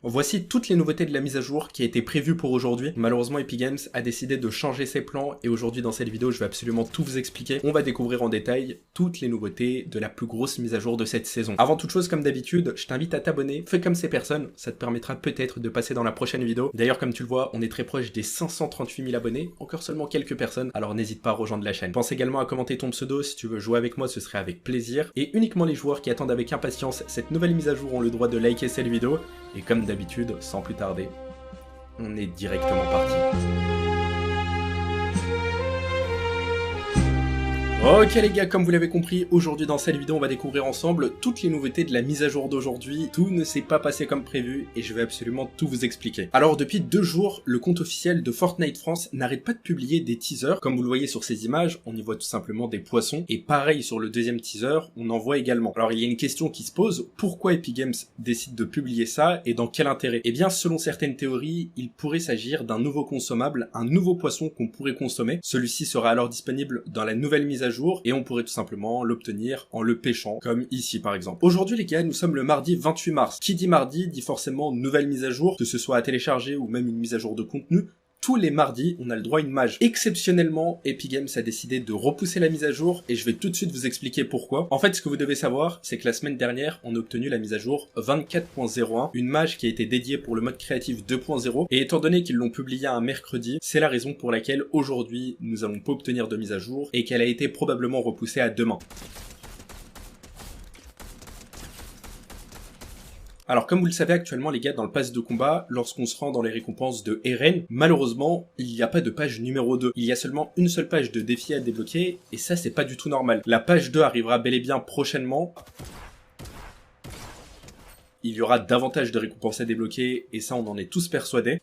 Voici toutes les nouveautés de la mise à jour qui a été prévue pour aujourd'hui. Malheureusement, Epic Games a décidé de changer ses plans et aujourd'hui dans cette vidéo, je vais absolument tout vous expliquer. On va découvrir en détail toutes les nouveautés de la plus grosse mise à jour de cette saison. Avant toute chose, comme d'habitude, je t'invite à t'abonner. Fais comme ces personnes, ça te permettra peut-être de passer dans la prochaine vidéo. D'ailleurs, comme tu le vois, on est très proche des 538 000 abonnés. Encore seulement quelques personnes, alors n'hésite pas à rejoindre la chaîne. Pense également à commenter ton pseudo si tu veux jouer avec moi, ce serait avec plaisir. Et uniquement les joueurs qui attendent avec impatience cette nouvelle mise à jour ont le droit de liker cette vidéo. Et comme d'habitude, sans plus tarder, on est directement parti. Ok les gars, comme vous l'avez compris, aujourd'hui dans cette vidéo on va découvrir ensemble toutes les nouveautés de la mise à jour d'aujourd'hui. Tout ne s'est pas passé comme prévu et je vais absolument tout vous expliquer. Alors depuis 2 jours, le compte officiel de Fortnite France n'arrête pas de publier des teasers. Comme vous le voyez sur ces images, on y voit tout simplement des poissons. Et pareil sur le deuxième teaser, on en voit également. Alors il y a une question qui se pose, pourquoi Epic Games décide de publier ça et dans quel intérêt? Eh bien selon certaines théories, il pourrait s'agir d'un nouveau consommable, un nouveau poisson qu'on pourrait consommer. Celui-ci sera alors disponible dans la nouvelle mise à jour et on pourrait tout simplement l'obtenir en le pêchant, comme ici par exemple. Aujourd'hui les gars, nous sommes le mardi 28 mars. Qui dit mardi dit forcément nouvelle mise à jour, que ce soit à télécharger ou même une mise à jour de contenu. Tous les mardis, on a le droit à une mage. Exceptionnellement, Epic Games a décidé de repousser la mise à jour et je vais tout de suite vous expliquer pourquoi. En fait, ce que vous devez savoir, c'est que la semaine dernière, on a obtenu la mise à jour 24.01, une mage qui a été dédiée pour le mode créatif 2.0 et étant donné qu'ils l'ont publié un mercredi, c'est la raison pour laquelle aujourd'hui, nous allons pas obtenir de mise à jour et qu'elle a été probablement repoussée à demain. Alors comme vous le savez actuellement les gars, dans le pass de combat, lorsqu'on se rend dans les récompenses de RN, malheureusement, il n'y a pas de page numéro 2. Il y a seulement une seule page de défi à débloquer, et ça c'est pas du tout normal. La page 2 arrivera bel et bien prochainement. Il y aura davantage de récompenses à débloquer, et ça on en est tous persuadés.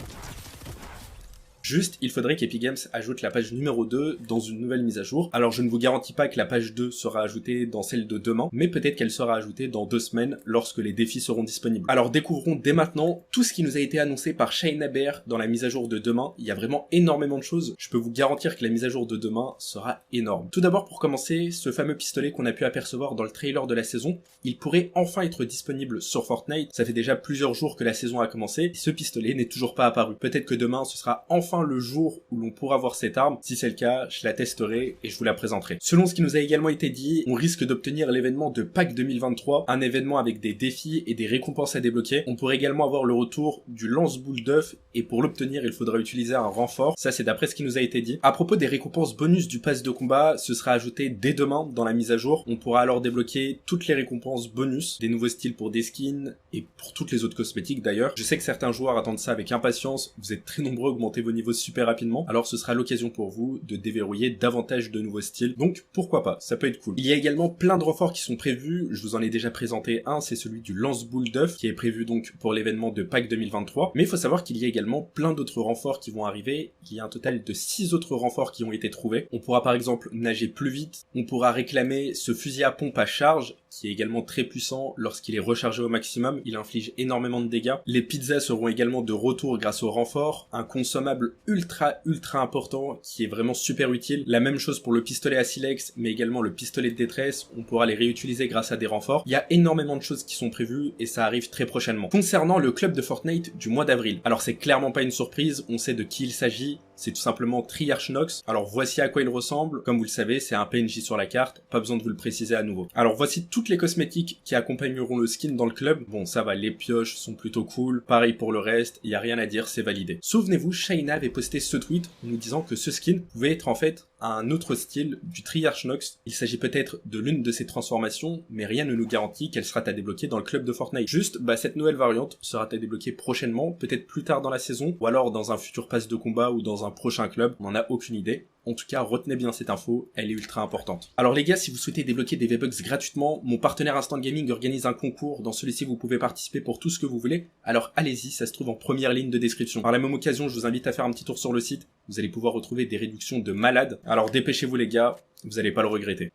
Juste, il faudrait qu'Epic Games ajoute la page numéro 2 dans une nouvelle mise à jour. Alors je ne vous garantis pas que la page 2 sera ajoutée dans celle de demain, mais peut-être qu'elle sera ajoutée dans 2 semaines lorsque les défis seront disponibles. Alors découvrons dès maintenant tout ce qui nous a été annoncé par Shayna Bear dans la mise à jour de demain. Il y a vraiment énormément de choses. Je peux vous garantir que la mise à jour de demain sera énorme. Tout d'abord pour commencer, ce fameux pistolet qu'on a pu apercevoir dans le trailer de la saison, il pourrait enfin être disponible sur Fortnite. Ça fait déjà plusieurs jours que la saison a commencé et ce pistolet n'est toujours pas apparu. Peut-être que demain ce sera enfin le jour où l'on pourra voir cette arme. Si c'est le cas, je la testerai et je vous la présenterai. Selon ce qui nous a également été dit, on risque d'obtenir l'événement de Pâques 2023, un événement avec des défis et des récompenses à débloquer. On pourrait également avoir le retour du lance-boule d'œuf et pour l'obtenir, il faudra utiliser un renfort. Ça, c'est d'après ce qui nous a été dit. À propos des récompenses bonus du pass de combat, ce sera ajouté dès demain dans la mise à jour. On pourra alors débloquer toutes les récompenses bonus, des nouveaux styles pour des skins et pour toutes les autres cosmétiques d'ailleurs. Je sais que certains joueurs attendent ça avec impatience. Vous êtes très nombreux à augmenter vos niveaux super rapidement, alors ce sera l'occasion pour vous de déverrouiller davantage de nouveaux styles, donc pourquoi pas, ça peut être cool. Il y a également plein de renforts qui sont prévus, je vous en ai déjà présenté un, c'est celui du lance-boule d'œuf, qui est prévu donc pour l'événement de Pâques 2023, mais il faut savoir qu'il y a également plein d'autres renforts qui vont arriver, il y a un total de 6 autres renforts qui ont été trouvés. On pourra par exemple nager plus vite, on pourra réclamer ce fusil à pompe à charge, qui est également très puissant lorsqu'il est rechargé au maximum, il inflige énormément de dégâts. Les pizzas seront également de retour grâce au renfort, un consommable ultra important qui est vraiment super utile. La même chose pour le pistolet à silex, mais également le pistolet de détresse, on pourra les réutiliser grâce à des renforts. Il y a énormément de choses qui sont prévues et ça arrive très prochainement. Concernant le club de Fortnite du mois d'avril, alors c'est clairement pas une surprise, on sait de qui il s'agit. C'est tout simplement Treyarch Nox. Alors voici à quoi il ressemble. Comme vous le savez, c'est un PNJ sur la carte. Pas besoin de vous le préciser à nouveau. Alors voici toutes les cosmétiques qui accompagneront le skin dans le club. Bon, ça va, les pioches sont plutôt cool. Pareil pour le reste, il y a rien à dire, c'est validé. Souvenez-vous, Shayna avait posté ce tweet en nous disant que ce skin pouvait être en fait un autre style du Treyarch Nox. Il s'agit peut-être de l'une de ces transformations, mais rien ne nous garantit qu'elle sera à débloquer dans le club de Fortnite. Juste, cette nouvelle variante sera à débloquer prochainement, peut-être plus tard dans la saison, ou alors dans un futur pass de combat ou dans un prochain club, on n'en a aucune idée. En tout cas, retenez bien cette info, elle est ultra importante. Alors les gars, si vous souhaitez débloquer des V-Bucks gratuitement, mon partenaire Instant Gaming organise un concours. Dans celui-ci, vous pouvez participer pour tout ce que vous voulez. Alors allez-y, ça se trouve en première ligne de description. Par la même occasion, je vous invite à faire un petit tour sur le site. Vous allez pouvoir retrouver des réductions de malades. Alors dépêchez-vous les gars, vous allez pas le regretter.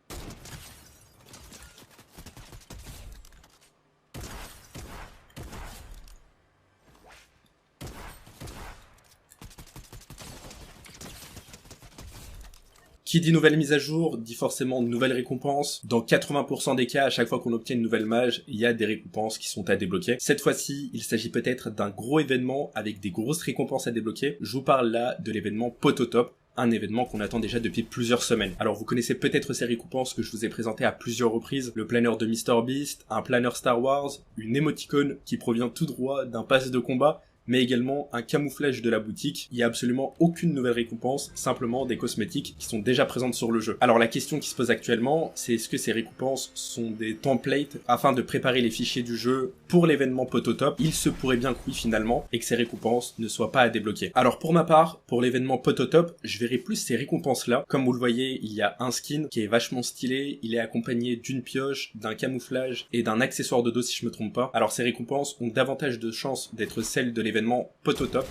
Qui dit nouvelle mise à jour, dit forcément nouvelle récompense. Dans 80% des cas, à chaque fois qu'on obtient une nouvelle mage, il y a des récompenses qui sont à débloquer. Cette fois-ci, il s'agit peut-être d'un gros événement avec des grosses récompenses à débloquer. Je vous parle là de l'événement Pototop, un événement qu'on attend déjà depuis plusieurs semaines. Alors vous connaissez peut-être ces récompenses que je vous ai présentées à plusieurs reprises, le planeur de MrBeast, un planeur Star Wars, une émoticône qui provient tout droit d'un pass de combat, mais également un camouflage de la boutique. Il n'y a absolument aucune nouvelle récompense, simplement des cosmétiques qui sont déjà présentes sur le jeu. Alors la question qui se pose actuellement, c'est est-ce que ces récompenses sont des templates afin de préparer les fichiers du jeu pour l'événement Pototop? Il se pourrait bien que oui finalement, et que ces récompenses ne soient pas à débloquer. Alors pour ma part, pour l'événement Pototop, je verrai plus ces récompenses-là. Comme vous le voyez, il y a un skin qui est vachement stylé, il est accompagné d'une pioche, d'un camouflage et d'un accessoire de dos si je me trompe pas. Alors ces récompenses ont davantage de chances d'être celles de l'événement Pototop.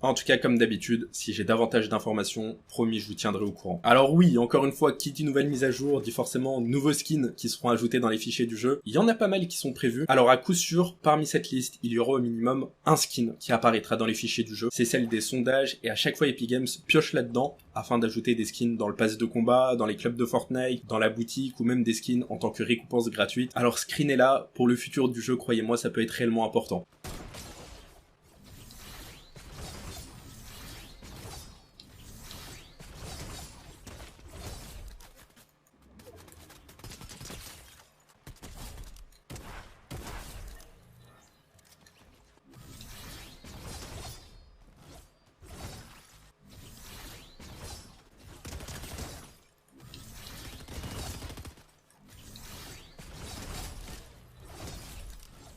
En tout cas, comme d'habitude, si j'ai davantage d'informations, promis, je vous tiendrai au courant. Alors oui, encore une fois, qui dit nouvelle mise à jour, dit forcément nouveaux skins qui seront ajoutés dans les fichiers du jeu. Il y en a pas mal qui sont prévus. Alors à coup sûr, parmi cette liste, il y aura au minimum un skin qui apparaîtra dans les fichiers du jeu. C'est celle des sondages, et à chaque fois Epic Games pioche là-dedans afin d'ajouter des skins dans le pass de combat, dans les clubs de Fortnite, dans la boutique, ou même des skins en tant que récompense gratuite. Alors screenez là, pour le futur du jeu, croyez-moi, ça peut être réellement important.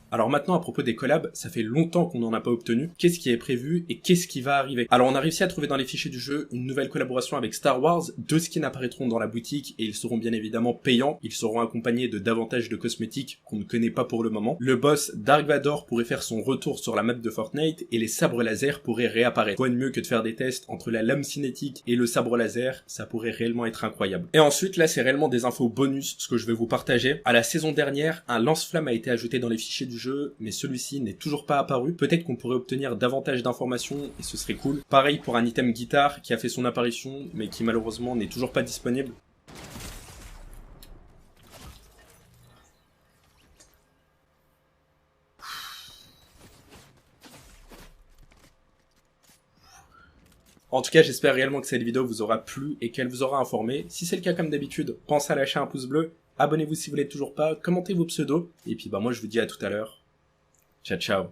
Alors maintenant, à propos des collabs, ça fait longtemps qu'on n'en a pas obtenu. Qu'est-ce qui est prévu et qu'est-ce qui va arriver? Alors on a réussi à trouver dans les fichiers du jeu une nouvelle collaboration avec Star Wars. 2 skins apparaîtront dans la boutique et ils seront bien évidemment payants. Ils seront accompagnés de davantage de cosmétiques qu'on ne connaît pas pour le moment. Le boss Dark Vador pourrait faire son retour sur la map de Fortnite et les sabres laser pourraient réapparaître. Quoi de mieux que de faire des tests entre la lame cinétique et le sabre laser? Ça pourrait réellement être incroyable. Et ensuite, là c'est réellement des infos bonus, ce que je vais vous partager. À la saison dernière, un lance-flamme a été ajouté dans les fichiers du jeu, mais celui-ci n'est toujours pas apparu. Peut-être qu'on pourrait obtenir davantage d'informations et ce serait cool. Pareil pour un item guitare qui a fait son apparition, mais qui malheureusement n'est toujours pas disponible. En tout cas, j'espère réellement que cette vidéo vous aura plu et qu'elle vous aura informé. Si c'est le cas comme d'habitude, pensez à lâcher un pouce bleu, abonnez-vous si vous l'êtes toujours pas, commentez vos pseudos, et puis moi je vous dis à tout à l'heure. Ciao ciao.